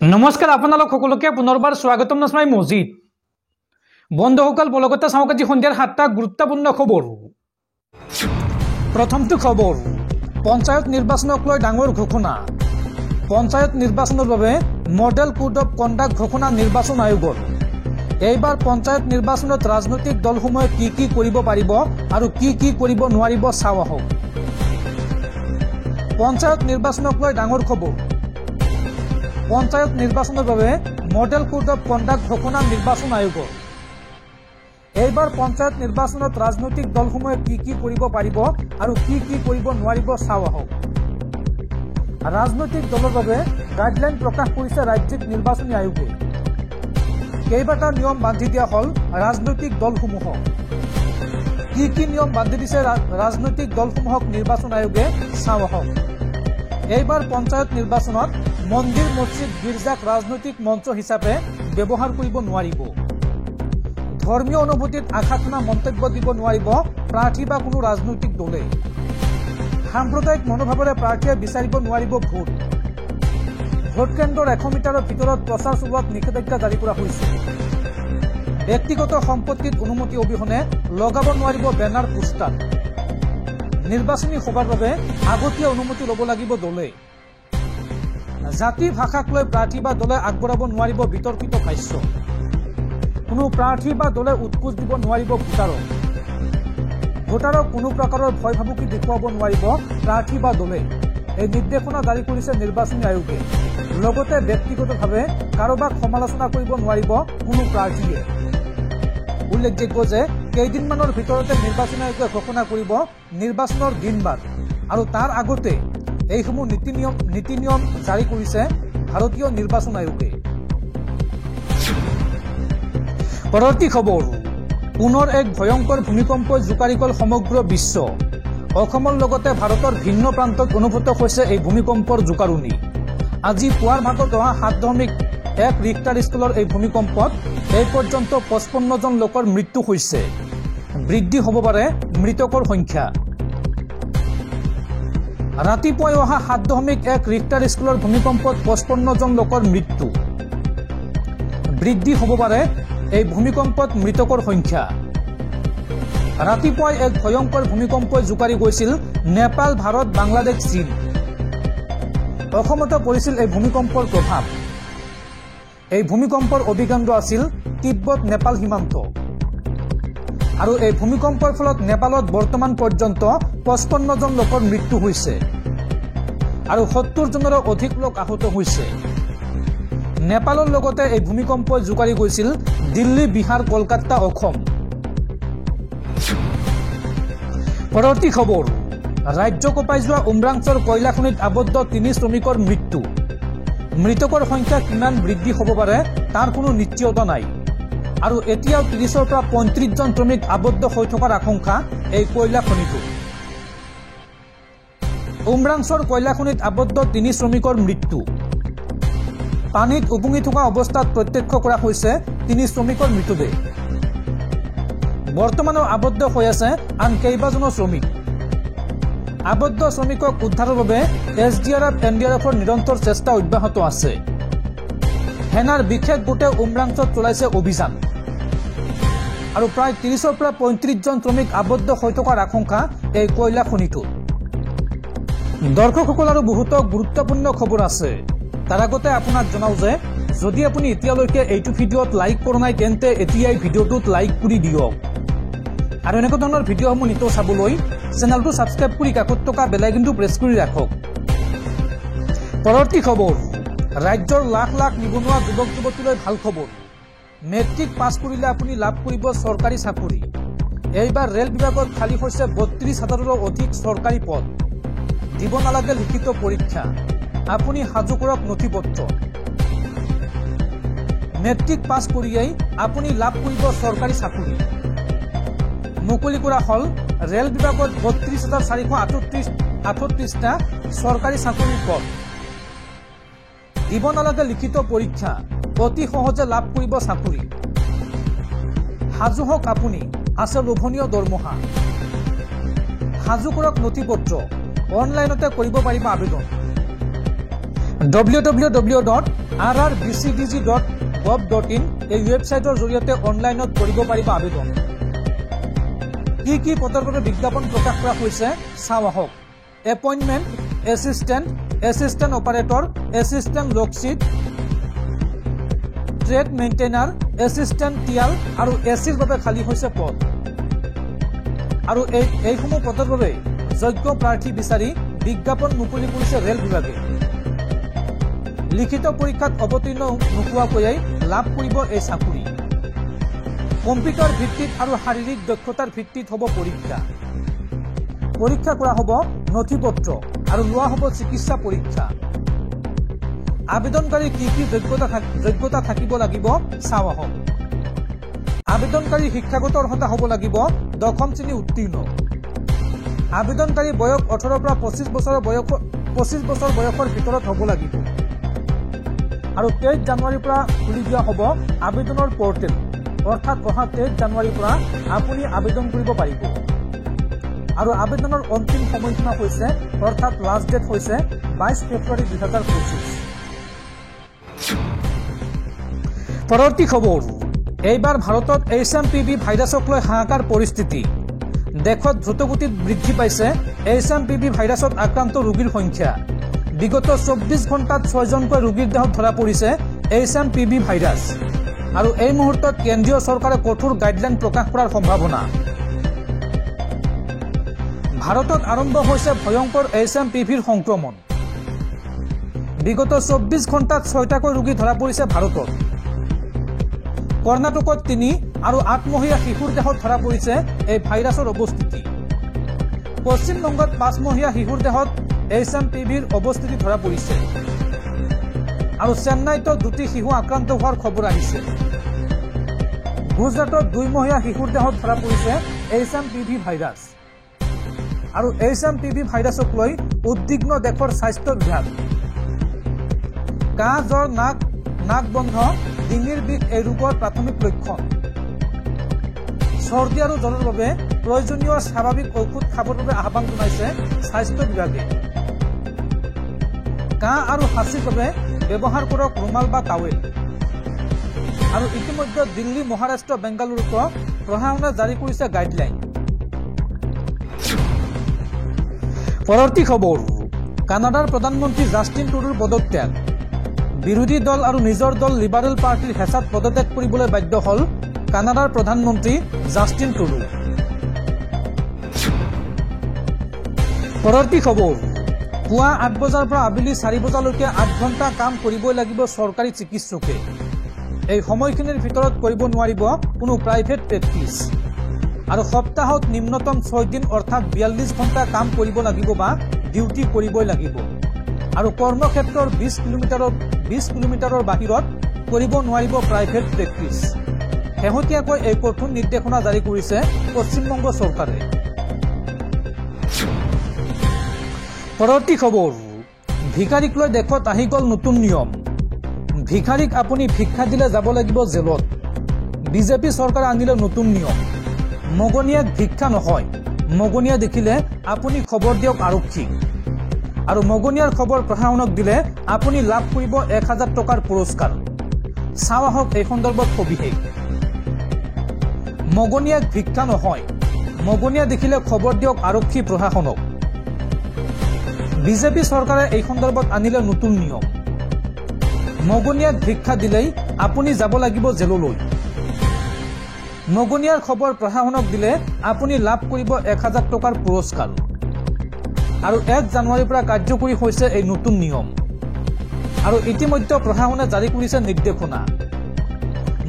নমস্কাৰ আপোনালোক সকলোকে পুনৰবাৰ স্বাগতম নস্মাই মজিদ বন্ধুসকল বলগতে চাওক আজি সন্ধিয়াৰ 7টা গুৰুত্বপূৰ্ণ খবৰ। প্ৰথমটো খবৰ, পঞ্চায়ত নিৰ্বাচনক লৈ ডাঙৰ ঘোষণা। পঞ্চায়ত নিৰ্বাচনৰ বাবে মডেল কোড অফ কণ্ডাক্ট ঘোষণা নিৰ্বাচন আয়োগৰ। এইবাৰ পঞ্চায়ত নিৰ্বাচনত ৰাজনৈতিক দলসমূহে কি কৰিব পাৰিব আৰু কি কৰিব নোৱাৰিব চাওঁ আহক। পঞ্চায়ত নিৰ্বাচনক লৈ ডাঙৰ খবৰ। পঞ্চায়ত নিৰ্বাচনৰ বাবে মডেল কোড অফ কণ্ডাক্ট ঘোষণা নিৰ্বাচন আয়োগৰ। এইবাৰ পঞ্চায়ত নিৰ্বাচনত ৰাজনৈতিক দলসমূহে কি কৰিব পাৰিব আৰু কি কৰিব নোৱাৰিব চাওঁ আহক। ৰাজনৈতিক দলৰ বাবে গাইডলাইন প্ৰকাশ কৰিছে ৰাজ্যিক নিৰ্বাচনী আয়োগে। কেইবাটা নিয়ম বান্ধি দিয়া হ'ল ৰাজনৈতিক দলসমূহক। কি নিয়ম বান্ধি দিছে ৰাজনৈতিক দলসমূহক নিৰ্বাচন আয়োগে চাওঁ আহক। এইবাৰ পঞ্চায়ত নিৰ্বাচনত মন্দিৰ মছজিদ গীৰ্জাক ৰাজনৈতিক মঞ্চ হিচাপে ব্যৱহাৰ কৰিব নোৱাৰিব। ধৰ্মীয় অনুভূতিত আঘাত হানা মন্তব্য দিব নোৱাৰিব প্ৰাৰ্থী বা কোনো ৰাজনৈতিক দলে। সাম্প্ৰদায়িক মনোভাৱেৰে প্ৰাৰ্থীয়ে বিচাৰিব নোৱাৰিব ভোট। ভোট কেন্দ্ৰৰ 100 মিটাৰৰ ভিতৰত প্ৰচাৰ চলোৱাত নিষেধাজ্ঞা জাৰি কৰা হৈছে। ব্যক্তিগত সম্পত্তিত অনুমতি অবিহনে লগাব নোৱাৰিব বেনাৰ পোষ্টাৰ। নিৰ্বাচনী সভাৰ বাবে আগতীয়া অনুমতি ল'ব লাগিব দলে। জাতি ভাষাক লৈ প্ৰাৰ্থী বা দলে আগবঢ়াব নোৱাৰিব বিতৰ্কিত ভাষ্য। কোনো প্ৰাৰ্থী বা দলে উৎকোচ দিব নোৱাৰিব ভোটাৰক। ভোটাৰক কোনো প্ৰকাৰৰ ভয় ভাবুকি দেখুৱাব নোৱাৰিব প্ৰাৰ্থী বা দলে। এই নিৰ্দেশনা জাৰি কৰিছে নিৰ্বাচনী আয়োগে। লগতে ব্যক্তিগতভাৱে কাৰোবাক সমালোচনা কৰিব নোৱাৰিব কোনো প্ৰাৰ্থীয়ে। উল্লেখযোগ্য যে কেইদিনমানৰ ভিতৰতে নিৰ্বাচনী আয়োগে ঘোষণা কৰিব নিৰ্বাচনৰ দিন বাৰ আৰু তাৰ আগতে এইসমূহ নীতি নিয়ম জাৰি কৰিছে ভাৰতীয় নিৰ্বাচন আয়োগে। পৰৱৰ্তী খবৰ, পুনৰ এক ভয়ংকৰ ভূমিকম্পই জোকাৰি গ'ল সমগ্ৰ বিশ্ব। অসমৰ লগতে ভাৰতৰ ভিন্ন প্ৰান্তত অনুভূত হৈছে এই ভূমিকম্পৰ জোকাৰণি। আজি পুৱাৰ ভাগত অহা 7.1 ৰিক্টাৰ স্কেলৰ এই ভূমিকম্পত এই পৰ্যন্ত 55 জন লোকৰ মৃত্যু হৈছে। বৃদ্ধি হ'ব পাৰে মৃতকৰ সংখ্যা। ৰাতিপুৱাই অহা 7.1 ৰিক্টাৰ স্কেলৰ ভূমিকম্পত 55 জন লোকৰ মৃত্যু। বৃদ্ধি হ'ব পাৰে এই ভূমিকম্পত মৃতকৰ সংখ্যা। ৰাতিপুৱাই এক ভয়ংকৰ ভূমিকম্পই জোকাৰি গৈছিল নেপাল, ভাৰত, বাংলাদেশ, চীন। অসমতো পৰিছিল এই ভূমিকম্পৰ প্ৰভাৱ। এই ভূমিকম্পৰ অভিকেন্দ্ৰ আছিল তিব্বত নেপাল সীমান্ত। আৰু এই ভূমিকম্পৰ ফলত নেপালত বৰ্তমান পৰ্যন্ত 55 জন লোকৰ মৃত্যু হৈছে আৰু 70 জনৰো অধিক লোক আহত হৈছে। নেপালৰ লগতে এই ভূমিকম্পই জোকাৰি গৈছিল দিল্লী, বিহাৰ, কলকাতা, অসম। পৰৱৰ্তী খবৰ, ৰাজ্য কঁপাই যোৱা উমৰাংচৰ কয়লা খনিত আবদ্ধ 3 শ্ৰমিকৰ মৃত্যু। মৃতকৰ সংখ্যা কিমান বৃদ্ধি হ'ব পাৰে তাৰ কোনো নিশ্চয়তা নাই আৰু এতিয়াও 30ৰ পৰা 35 জন শ্ৰমিক আবদ্ধ হৈ থকাৰ আশংকা এই কয়লা খনিটোত। উমৰাংচৰ কয়লা খনিত আবদ্ধ 3 শ্ৰমিকৰ মৃত্যু। পানীত উপঙি থকা অৱস্থাত প্ৰত্যক্ষ কৰা হৈছে 3 শ্ৰমিকৰ মৃতদেহ। বৰ্তমানো আবদ্ধ হৈ আছে আন কেইবাজনো শ্ৰমিক। আবদ্ধ শ্ৰমিকক উদ্ধাৰৰ বাবে SDRF, NDRFৰ নিৰন্তৰ চেষ্টা অব্যাহত আছে। সেনাৰ বিশেষ গোটে উমৰাংচত চলাইছে অভিযান আৰু প্ৰায় 30ৰ পৰা 35 জন শ্ৰমিক আবদ্ধ হৈ থকাৰ আশংকা এই কয়লা খনিটোত। দৰ্শকসকল আৰু বহুতো গুৰুত্বপূৰ্ণ খবৰ আছে। তাৰ আগতে আপোনাক জনাওঁ যে যদি আপুনি এতিয়ালৈকে এইটো ভিডিঅ'ত লাইক কৰা নাই তেন্তে এতিয়াই ভিডিঅ'টোত লাইক কৰি দিয়ক আৰু এনেকুৱা ধৰণৰ ভিডিঅ'সমূহ নিতৌ চাবলৈ চেনেলটো ছাবস্ক্ৰাইব কৰি কাষত থকা বেল আইকনটো প্ৰেছ কৰি ৰাখক। পৰৱৰ্তী খবৰ, ৰাজ্যৰ লাখ লাখ নিবনুৱা যুৱক যুৱতীলৈ ভাল খবৰ। মেট্ৰিক পাছ কৰিলে আপুনি লাভ কৰিব চৰকাৰী চাকৰি। এইবাৰ ৰেল বিভাগত খালী হৈছে 32,000ৰো অধিক চৰকাৰী পদ। দিব নালাগে লিখিত পৰীক্ষা, আপুনি সাজু কৰক নথি পত্ৰ। মেট্ৰিক পাছ কৰিয়েই আপুনি লাভ কৰিব চৰকাৰী চাকৰি। মুকলি কৰা হ'ল ৰেল বিভাগত 32,438টা চৰকাৰী চাকৰিৰ পদ। দিব নালাগে লিখিত পৰীক্ষা, অতি সহজে লাভ কৰিব চাকৰি। সাজু হওক আপুনি, আছে লোভনীয় দৰমহা। সাজু কৰক নথি পত্ৰ, অনলাইনতে কৰিব পাৰিব আবেদন। www.rrbcdg.gov.in এই ওয়েবসাইটৰ জৰিয়তে অনলাইনত কৰিব পাৰিবা আবেদন। কি পদৰ বাবে বিজ্ঞাপন প্ৰকাশ কৰা হৈছে চাও আহক। এপইণ্টমেণ্ট, এছিষ্টেণ্ট অপাৰেটৰ, এছিষ্টেণ্ট লকচিট, ট্ৰেড মেইনটেইনাৰ, এছিষ্টেণ্ট টিয়াল আৰু এচিৰ বাবে খালী হৈছে পদ। আৰু এইসমূহ পদৰ বাবে যোগ্য প্ৰাৰ্থী বিচাৰি বিজ্ঞাপন মুকলি কৰিছে ৰেল বিভাগে। লিখিত পৰীক্ষাত অৱতীৰ্ণ নোহোৱাকৈয়ে লাভ কৰিব এই চাকৰি। কম্পিউটাৰ ভিত্তিত আৰু শাৰীৰিক দক্ষতাৰ ভিত্তিত হ'ব পৰীক্ষা। পৰীক্ষা কৰা হ'ব নথিপত্ৰ আৰু লোৱা হ'ব চিকিৎসা পৰীক্ষা। আবেদনকাৰী কি যোগ্যতা থাকিব লাগিব চাও আহক। আবেদনকাৰী শিক্ষাগত অৰ্হতা হ'ব লাগিব 10ম শ্ৰেণী উত্তীৰ্ণ। আবেদনকাৰী বয়স 18 পৰা 25 বছৰ বয়সৰ ভিতৰত হ'ব লাগিব। আৰু 23 জানুৱাৰীৰ পৰা খুলি দিয়া হ'ব আবেদনৰ পৰ্টেল, অৰ্থাৎ অহা 23 জানুৱাৰীৰ পৰা আপুনি আবেদন কৰিব পাৰিব। আৰু আবেদনৰ অন্তিম সময়সীমা হৈছে অৰ্থাৎ লাষ্ট ডেট হৈছে 22 ফেব্ৰুৱাৰী 2025। পৰৱৰ্তী খবৰ। এইবাৰ ভাৰতত HMPV ভাইৰাছক লৈ হাহাকাৰ পৰিস্থিতি। দেশত দ্ৰুতগতিত বৃদ্ধি পাইছে HMPV ভাইৰাছত আক্ৰান্ত ৰোগীৰ সংখ্যা। বিগত 24 ঘণ্টাত 6জনকৈ ৰোগীৰ দেহত ধৰা পৰিছে HMPV ভাইৰাছ। আৰু এই মুহূৰ্তত কেন্দ্ৰীয় চৰকাৰে কঠোৰ গাইডলাইন প্ৰকাশ কৰাৰ সম্ভাৱনা। ভাৰতত আৰম্ভ হৈছে ভয়ংকৰ HMPVৰ সংক্ৰমণ। বিগত 24 ঘণ্টাত 6টাকৈ ৰোগী ধৰা পৰিছে ভাৰতত। কৰ্ণাটকত 3 আৰু 8মহীয়া শিশুৰ দেহত ধৰা পৰিছে এই ভাইৰাছৰ অৱস্থিতি। পশ্চিমবংগত 5মহীয়া শিশুৰ দেহত HMPVৰ অৱস্থিতি ধৰা পৰিছে। আৰু চেন্নাইতো 2টি শিশু আক্ৰান্ত হোৱাৰ খবৰ আহিছে। গুজৰাটত 2মহীয়া শিশুৰ দেহত ধৰা পৰিছে HMPV ভাইৰাছ। আৰু HMPV ভাইৰাছক লৈ উদ্বিগ্ন দেশৰ স্বাস্থ্য বিভাগ। কাহ, জ্বৰ, নাক বন্ধ, ডিঙিৰ বিষ এই ৰোগৰ প্ৰাথমিক লক্ষণ। চৰ্দি আৰু জ্বৰৰ বাবে প্ৰয়োজনীয় স্বাভাৱিক ঔষধ খাবৰ বাবে আহ্বান জনাইছে স্বাস্থ্য বিভাগে। কাহ আৰু হাঁচিৰ বাবে ব্যৱহাৰ কৰক ৰুমাল বা টাৱেল। আৰু ইতিমধ্যে দিল্লী, মহাৰাষ্ট্ৰ, বেংগালুৰুতো প্ৰশাসনে জাৰি কৰিছে গাইডলাইন। পৰৱৰ্তী খবৰ। কানাডাৰ প্ৰধানমন্ত্ৰী জাষ্টিন ট্ৰুডোৰ পদত্যাগ। বিৰোধী দল আৰু নিজৰ দল লিবাৰেল পাৰ্টিৰ হেঁচাত পদত্যাগ কৰিবলৈ বাধ্য হ'ল কানাডাৰ প্ৰধানমন্ত্ৰী জাষ্টিন ট্ৰুডো। পৰৱৰ্তী খবৰ। পুৱা 8 বজাৰ পৰা আবেলি 4 বজালৈকে 8 ঘণ্টা কাম কৰিবই লাগিব চৰকাৰী চিকিৎসকে। এই সময়খিনিৰ ভিতৰত কৰিব নোৱাৰিব কোনো প্ৰাইভেট প্ৰেক্টিছ। আৰু সপ্তাহত নিম্নতম 6 দিন অৰ্থাৎ 42 ঘণ্টা কাম কৰিব লাগিব বা ডিউটি কৰিবই লাগিব। আৰু কৰ্মক্ষেত্ৰৰ 20 কিলোমিটাৰৰ বাহিৰত কৰিব নোৱাৰিব প্ৰাইভেট প্ৰেক্টিছ। শেহতীয়াকৈ এই কঠোৰ নিৰ্দেশনা জাৰি কৰিছে পশ্চিমবংগ চৰকাৰে। পৰৱৰ্তী খবৰ। ভিখাৰীক লৈ দেশত আহি গ'ল নতুন নিয়ম। ভিখাৰীক আপুনি ভিক্ষা দিলে যাব লাগিব জেলত। বিজেপি চৰকাৰে আনিলে নতুন নিয়ম। মগনীয়াক ভিক্ষা নহয়, মগনীয়া দেখিলে আপুনি খবৰ দিয়ক আৰক্ষীক। আৰু মগনীয়াৰ খবৰ প্ৰশাসনক দিলে আপুনি লাভ কৰিব 1000 টকাৰ পুৰস্কাৰ। চাও আহক এই সন্দৰ্ভত সবিশেষ। মগনীয়াক ভিক্ষা নহয়, মগনীয়া দেখিলে খবৰ দিয়ক আৰক্ষী প্ৰশাসনক। বিজেপি চৰকাৰে এই সন্দৰ্ভত আনিলে নতুন নিয়ম। মগনীয়াক ভিক্ষা দিলেই আপুনি যাব লাগিব জেললৈ। মগনীয়াৰ খবৰ প্ৰশাসনক দিলে আপুনি লাভ কৰিব 1000 টকাৰ পুৰস্কাৰ। আৰু 1 জানুৱাৰীৰ পৰা কাৰ্যকৰী হৈছে এই নতুন নিয়ম। আৰু ইতিমধ্যে প্ৰশাসনে জাৰি কৰিছে নিৰ্দেশনা।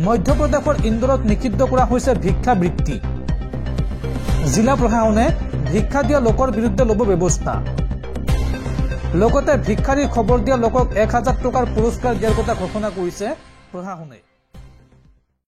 মধ্যপ্ৰদেশৰ ইন্দোৰত নিষিদ্ধ কৰা হৈছে ভিক্ষাবৃত্তি। জিলা প্ৰশাসনে ভিক্ষা দিয়া লোকৰ বিৰুদ্ধে ল'ব ব্যৱস্থা। লগতে ভিক্ষাৰীৰ খবৰ দিয়া লোকক 1000 টকাৰ পুৰস্কাৰ দিয়াৰ কথা ঘোষণা কৰিছে প্ৰশাসনে।